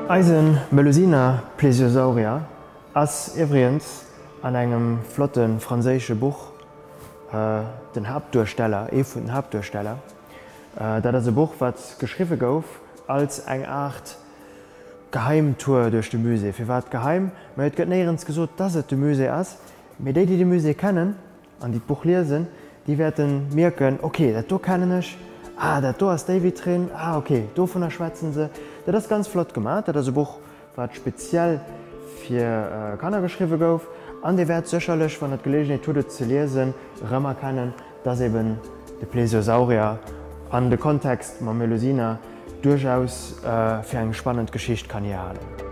Eisen Melusina Plesiosaurier ass iwriens an engem flotten franzésche Buch den Hauptdarsteller, vun den Hauptdarsteller. Dat ass e Buch, wat geschriffe gouf als eng Art Geheimtour duerch de Musee. Fir wat geheim, ma et gëtt nirgends gesot, dats et de Musee ass. Mei déi, die de Musee kennen, an dit Buch lesen, die werden merken, okay, dat do kennenech, dat do ass déi Vitrin, okay, do vun der schwätzen se. Dat ass ganz flott gemat, dat ass e Buch wat speziell fir Kanner geschriwe gouf, an déi werd secherlech, wann et Gelegenheet huet ze lesen, rëmmer kennen, dats eben de Plesiosaurier an de Kontext ma Melusina durchaus fir eng spannend Geschicht kann halen.